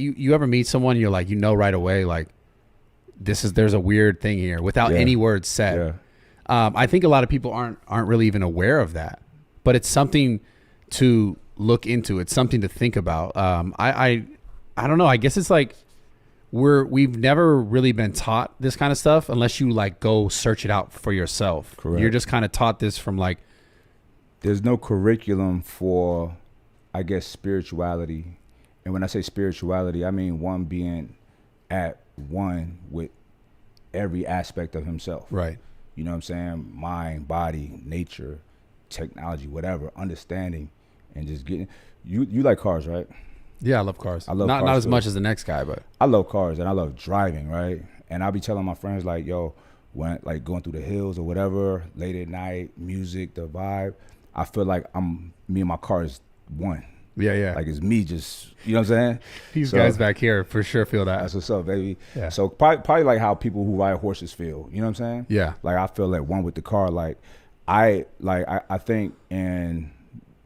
you ever meet someone, you're like, right away, like there's a weird thing here without any words said. I think a lot of people aren't really even aware of that, but it's something to look into. It's something to think about. I don't know. I guess it's like we've never really been taught this kind of stuff unless you like go search it out for yourself. Correct. You're just kind of taught this from like. There's no curriculum for, I guess, spirituality. And when I say spirituality, I mean one being at one with every aspect of himself. Right. You know what I'm saying? Mind, body, nature, technology, whatever, understanding, and just getting. You like cars, right? Yeah, I love cars. I love not cars not as too. much as the next guy, but I love cars and I love driving, right? And I'll be telling my friends like, yo, when like going through the hills or whatever, late at night, music, the vibe, I feel like me and my car is one. Yeah. Like it's me just, you know what I'm saying? These guys back here for sure feel that. That's what's up, baby. Yeah. So probably like how people who ride horses feel, you know what I'm saying? Yeah. Like I feel like one with the car. Like I think in,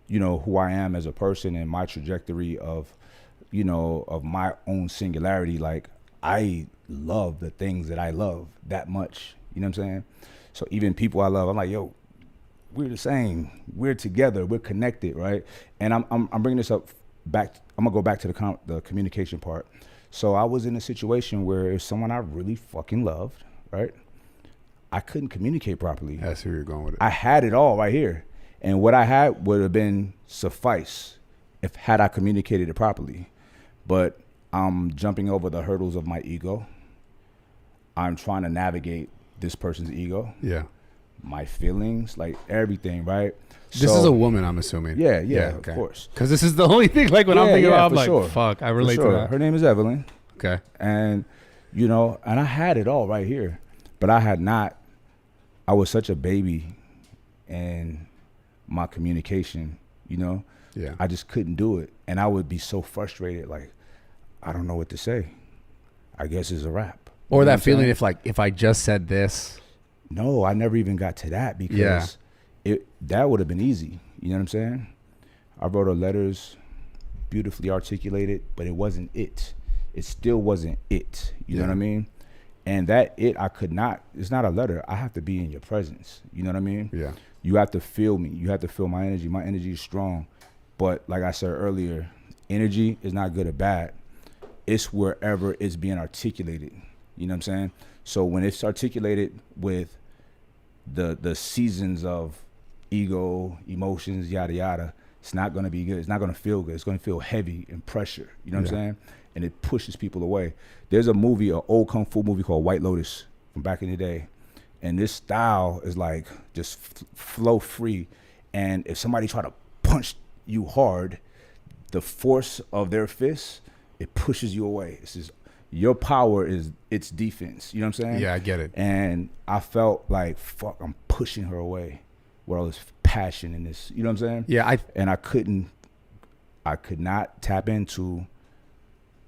you know, who I am as a person and my trajectory of, you know, of my own singularity, like I love the things that I love that much. You know what I'm saying? So even people I love, I'm like, yo, we're the same. We're together. We're connected, right? And I'm bringing this up back. I'm gonna go back to the communication part. So I was in a situation where if someone I really fucking loved, right, I couldn't communicate properly. That's who you're going with it. I had it all right here, and what I had would have been suffice if had I communicated it properly. But I'm jumping over the hurdles of my ego. I'm trying to navigate this person's ego. Yeah. My feelings, like everything, right? This is a woman, I'm assuming. Yeah, okay. Of course. Because this is the only thing, like when I'm thinking about, I'm like, sure. fuck, I relate to that. Her name is Evelyn. Okay. And, you know, and I had it all right here, but I was such a baby in my communication, you know? Yeah. I just couldn't do it. And I would be so frustrated, like, I don't know what to say. I guess it's a wrap. Or You know that what I'm feeling saying? if I just said this. No, I never even got to that because that would have been easy. You know what I'm saying? I wrote her letters, beautifully articulated, but it wasn't it. It still wasn't it. You know what I mean? And I could not, it's not a letter. I have to be in your presence. You know what I mean? Yeah. You have to feel me. You have to feel my energy. My energy is strong. But like I said earlier, energy is not good or bad. It's wherever it's being articulated. You know what I'm saying? So when it's articulated with the seasons of ego, emotions, yada, yada, it's not going to be good. It's not going to feel good. It's going to feel heavy and pressure. You know what I'm saying? And it pushes people away. There's an old kung fu movie called White Lotus from back in the day. And this style is like just flow free. And if somebody try to punch you hard, the force of their fists, it pushes you away. It's just, your power is its defense. You know what I'm saying? Yeah, I get it. And I felt like, fuck, I'm pushing her away with all this passion in this. You know what I'm saying? Yeah. I could not tap into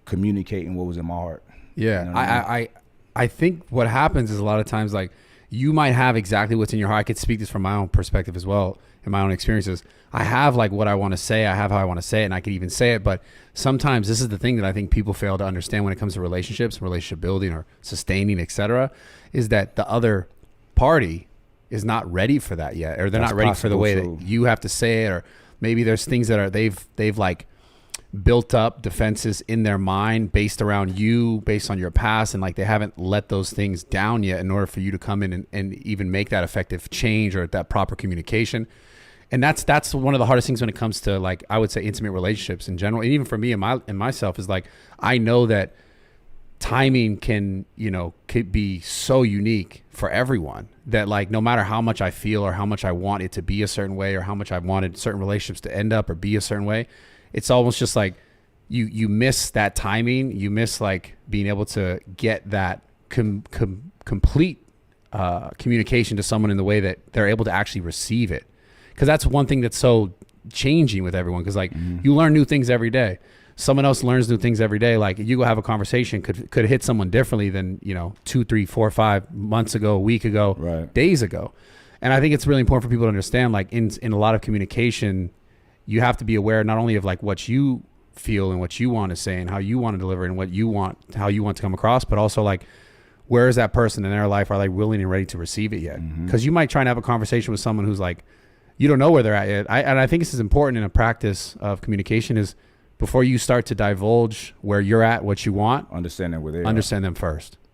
communicating what was in my heart. Yeah. You know what I mean? I think what happens is a lot of times, like, you might have exactly what's in your heart. I could speak this from my own perspective as well, and my own experiences. I have like what I want to say. I have how I want to say it, and I could even say it. But sometimes this is the thing that I think people fail to understand when it comes to relationships, relationship building or sustaining, etc., is that the other party is not ready for that yet, or they're not ready for the way that you have to say it, or maybe there's things that are they've like built up defenses in their mind based around you, based on your past, and like they haven't let those things down yet in order for you to come in and even make that effective change or that proper communication. And that's one of the hardest things when it comes to, like, I would say intimate relationships in general, and even for me and myself, is like, I know that timing could be so unique for everyone that, like, no matter how much I feel or how much I want it to be a certain way or how much I wanted certain relationships to end up or be a certain way, it's almost just like you miss that timing. You miss like being able to get that complete communication to someone in the way that they're able to actually receive it. Because that's one thing that's so changing with everyone. Because like you learn new things every day. Someone else learns new things every day. Like you go have a conversation could hit someone differently than 2, 3, 4, 5 months ago, a week ago, right, days ago. And I think it's really important for people to understand, like in a lot of communication, you have to be aware not only of like what you feel and what you want to say and how you want to deliver and how you want to come across, but also like, where is that person in their life? Are they willing and ready to receive it yet? Because you might try and have a conversation with someone who's like, you don't know where they're at yet. And I think this is important in a practice of communication is before you start to divulge where you're at, what you want, Understand them first.